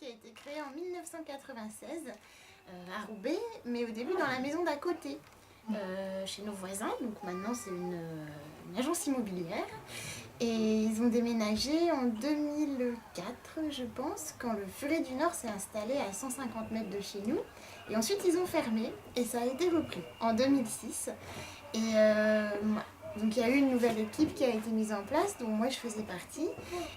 qui a été créé en 1996 à Roubaix, mais au début dans la maison d'à côté, chez nos voisins. Donc maintenant c'est une agence immobilière. Et ils ont déménagé en 2004, je pense, quand le Furet du Nord s'est installé à 150 mètres de chez nous. Et ensuite, ils ont fermé et ça a été repris en 2006. Et donc, il y a eu une nouvelle équipe qui a été mise en place, dont moi, je faisais partie.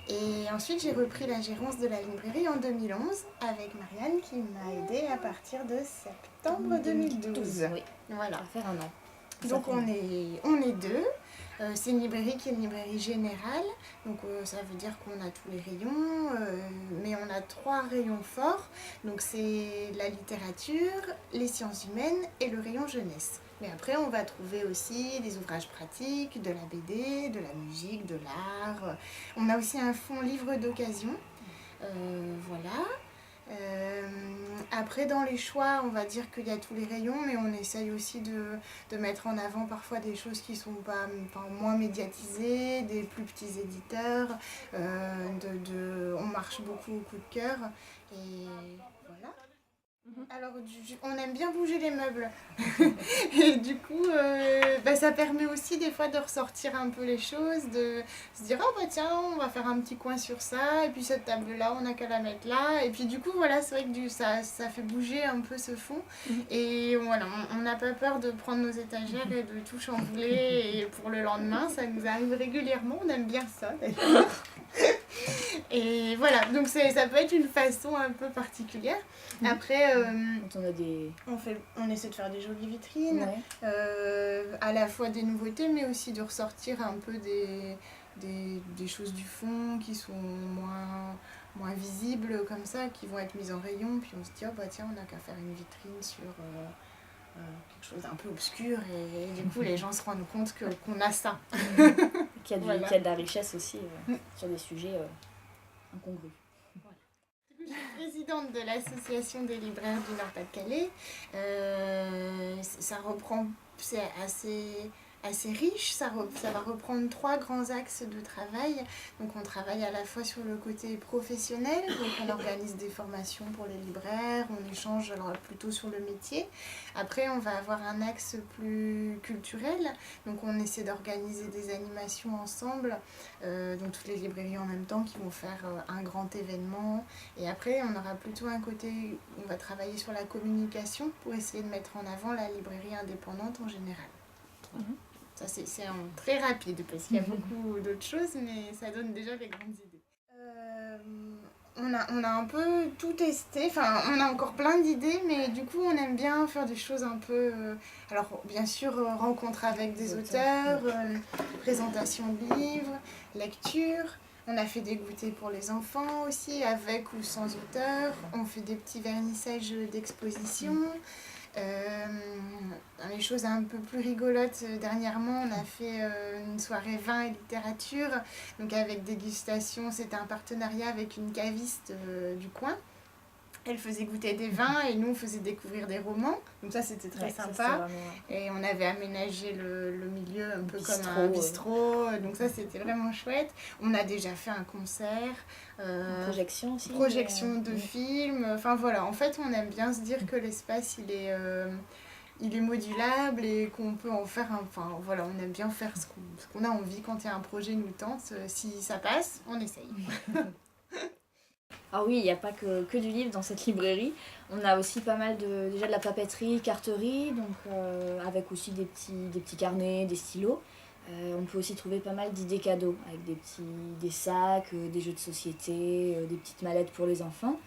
Et ensuite, j'ai repris la gérance de la librairie en 2011 avec Marianne qui m'a aidée à partir de septembre 2012. Oui, voilà. Ça va faire un an. Donc on est deux. C'est une librairie qui est une librairie générale, donc ça veut dire qu'on a tous les rayons, mais on a 3 rayons forts. Donc c'est la littérature, les sciences humaines et le rayon jeunesse. Mais après on va trouver aussi des ouvrages pratiques, de la BD, de la musique, de l'art. On a aussi un fonds livre d'occasion. Voilà. Après dans les choix on va dire qu'il y a tous les rayons, mais on essaye aussi de mettre en avant parfois des choses qui sont moins médiatisées, des plus petits éditeurs, on marche beaucoup au coup de cœur et voilà. Alors on aime bien bouger les meubles et du coup ça permet aussi des fois de ressortir un peu les choses, de se dire oh bah tiens on va faire un petit coin sur ça et puis cette table là on n'a qu'à la mettre là et puis du coup voilà c'est vrai que ça fait bouger un peu ce fond et voilà on n'a pas peur de prendre nos étagères et de tout chambouler et pour le lendemain ça nous arrive régulièrement, on aime bien ça d'ailleurs. Et voilà, donc ça peut être une façon un peu particulière. Après, Quand on essaie de faire des jolies vitrines, ouais. à la fois des nouveautés, mais aussi de ressortir un peu des choses du fond qui sont moins visibles comme ça, qui vont être mises en rayon. Puis on se dit, oh bah tiens, on n'a qu'à faire une vitrine sur quelque chose d'un peu obscur. Et du coup, les gens se rendent compte qu'on a ça. Qu'il y a de la richesse aussi sur des sujets incongrus. Voilà. Je suis présidente de l'association des libraires du Nord-Pas-de-Calais. C'est assez riche, ça va reprendre 3 grands axes de travail. Donc on travaille à la fois sur le côté professionnel, donc on organise des formations pour les libraires, on échange alors plutôt sur le métier. Après on va avoir un axe plus culturel, donc on essaie d'organiser des animations ensemble, donc toutes les librairies en même temps qui vont faire un grand événement. Et après on aura plutôt un côté, on va travailler sur la communication pour essayer de mettre en avant la librairie indépendante en général. Ça c'est très rapide parce qu'il y a beaucoup d'autres choses, mais ça donne déjà des grandes idées. On a un peu tout testé, enfin on a encore plein d'idées, mais du coup on aime bien faire des choses un peu... alors bien sûr, rencontre avec des auteurs, présentation de livres, lecture. On a fait des goûters pour les enfants aussi, avec ou sans auteur. On fait des petits vernissages d'exposition. Dans les choses un peu plus rigolotes, dernièrement on a fait une soirée vin et littérature, donc avec dégustation. C'était un partenariat avec une caviste du coin. Elle faisait goûter des vins et nous on faisait découvrir des romans, donc ça c'était très sympa. Et on avait aménagé le milieu un peu comme un bistrot, donc ça c'était vraiment chouette. On a déjà fait un concert, projection aussi, de films, enfin voilà, en fait on aime bien se dire que l'espace il est modulable et qu'on peut en faire enfin voilà, on aime bien faire ce qu'on a envie quand il y a un projet nous tente. Si ça passe, on essaye. Ah oui, il n'y a pas que du livre dans cette librairie. On a aussi pas mal déjà de la papeterie, carterie, donc avec aussi des petits carnets, des stylos. On peut aussi trouver pas mal d'idées cadeaux, avec des sacs, des jeux de société, des petites mallettes pour les enfants.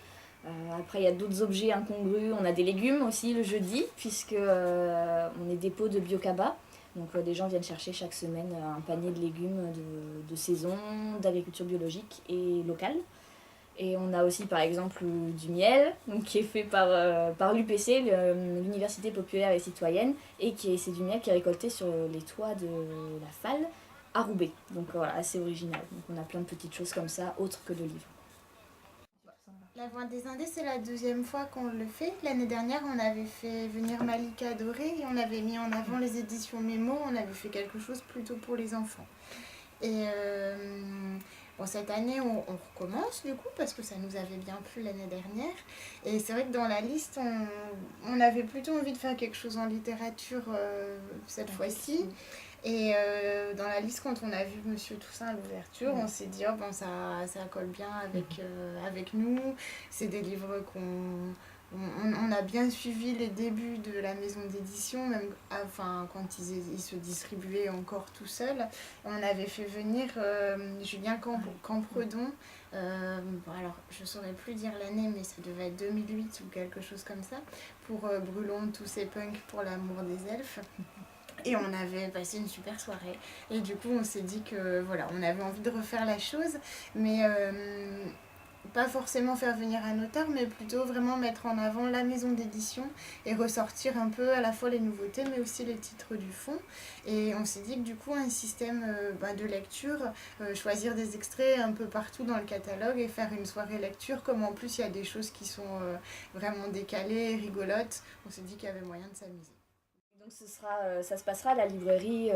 Après, il y a d'autres objets incongrus. On a des légumes aussi le jeudi, puisque on est dépôt de Biocaba. Donc des gens viennent chercher chaque semaine un panier de légumes de saison, d'agriculture biologique et locale. Et on a aussi par exemple du miel, donc, qui est fait par l'UPC, l'Université populaire et citoyenne, et c'est du miel qui est récolté sur les toits de la Falle à Roubaix. Donc voilà, assez original. Donc on a plein de petites choses comme ça, autres que de livres. La Voix des Indés, c'est la 2e fois qu'on le fait. L'année dernière, on avait fait venir Malika Doré et on avait mis en avant les éditions Mémo. On avait fait quelque chose plutôt pour les enfants. Et Bon, cette année, on recommence du coup parce que ça nous avait bien plu l'année dernière. Et c'est vrai que dans la liste, on avait plutôt envie de faire quelque chose en littérature cette fois-ci. Et dans la liste, quand on a vu Monsieur Toussaint à l'ouverture, on s'est dit, oh, ben, ça colle bien avec nous. C'est des livres on a bien suivi les débuts de la maison d'édition, même quand ils se distribuaient encore tout seuls. On avait fait venir Julien Campredon. Alors, je ne saurais plus dire l'année, mais ça devait être 2008 ou quelque chose comme ça, pour Brûlons tous ces punks pour l'amour des elfes. Et on avait passé une super soirée. Et du coup, on s'est dit que voilà, on avait envie de refaire la chose, mais pas forcément faire venir un auteur, mais plutôt vraiment mettre en avant la maison d'édition et ressortir un peu à la fois les nouveautés, mais aussi les titres du fond. Et on s'est dit que du coup, un système de lecture, choisir des extraits un peu partout dans le catalogue et faire une soirée lecture, comme en plus il y a des choses qui sont vraiment décalées, rigolotes, on s'est dit qu'il y avait moyen de s'amuser. Donc ça se passera à la librairie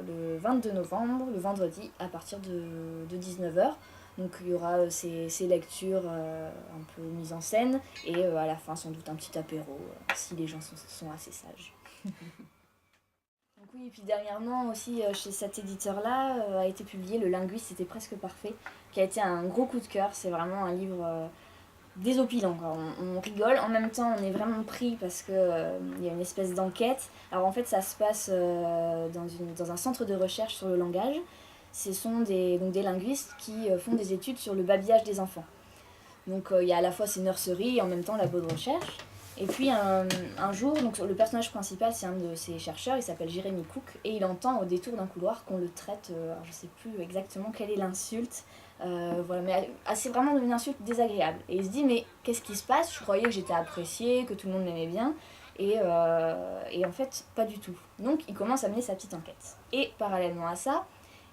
le 22 novembre, le vendredi, à partir de 19h. Donc il y aura ces lectures un peu mises en scène et à la fin sans doute un petit apéro si les gens sont assez sages. Donc oui, et puis dernièrement aussi chez cet éditeur-là a été publié Le Linguiste, c'était presque parfait, qui a été un gros coup de cœur. C'est vraiment un livre désopilant, quoi. On rigole, en même temps on est vraiment pris parce que y a une espèce d'enquête. Alors en fait ça se passe dans un centre de recherche sur le langage. Ce sont des linguistes qui font des études sur le babillage des enfants. Donc il y a à la fois ces nurseries et en même temps labo de recherche. Et puis un jour, donc, le personnage principal c'est un de ces chercheurs, il s'appelle Jérémy Cook, et il entend au détour d'un couloir qu'on le traite, alors je sais plus exactement quelle est l'insulte, voilà, mais c'est vraiment une insulte désagréable. Et il se dit mais qu'est-ce qui se passe? Je croyais que j'étais appréciée, que tout le monde m'aimait bien. Et en fait, pas du tout. Donc il commence à mener sa petite enquête. Et parallèlement à ça,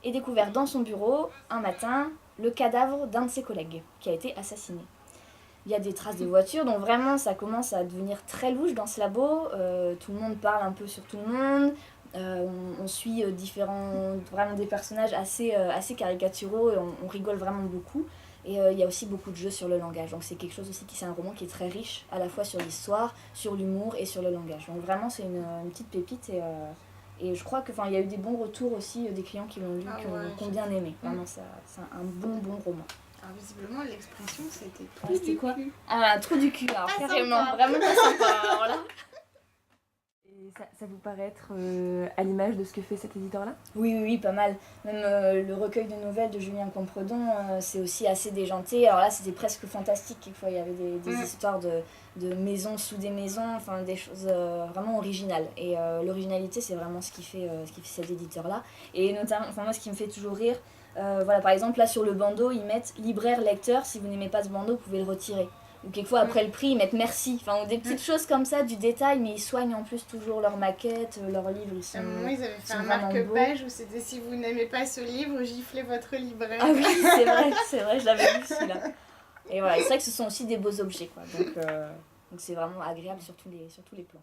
est découvert dans son bureau, un matin, le cadavre d'un de ses collègues qui a été assassiné. Il y a des traces de voiture, donc vraiment ça commence à devenir très louche dans ce labo. Tout le monde parle un peu sur tout le monde. On suit vraiment des personnages assez caricaturaux et on rigole vraiment beaucoup. Et il y a aussi beaucoup de jeux sur le langage. Donc c'est quelque chose aussi c'est un roman qui est très riche, à la fois sur l'histoire, sur l'humour et sur le langage. Donc vraiment c'est une petite pépite et je crois qu'il y a eu des bons retours aussi des clients qui l'ont lu, qui ont bien aimé. Vraiment, c'est un bon roman. Alors visiblement, l'expression, c'était trou du cul. Ah, un trou du cul, alors carrément, vraiment pas sympa. Alors là. Et ça vous paraît être à l'image de ce que fait cet éditeur-là ? Oui, pas mal. Même le recueil de nouvelles de Julien Campredon, c'est aussi assez déjanté. Alors là, c'était presque fantastique. Quelquefois, il y avait des histoires de maisons sous des maisons, enfin des choses vraiment originales. Et l'originalité, c'est vraiment ce qui fait cet éditeur-là. Et notamment, moi, ce qui me fait toujours rire, par exemple, là sur le bandeau, ils mettent libraire, lecteur. Si vous n'aimez pas ce bandeau, vous pouvez le retirer. Ou quelquefois après le prix ils mettent merci, des petites choses comme ça, du détail, mais ils soignent en plus toujours leurs maquettes, leurs livres. À un moment ils avaient fait un marque-page où c'était si vous n'aimez pas ce livre, giflez votre libraire. Ah oui, c'est vrai, je l'avais vu celui-là. Et voilà, c'est vrai que ce sont aussi des beaux objets, quoi. Donc c'est vraiment agréable sur tous les plans.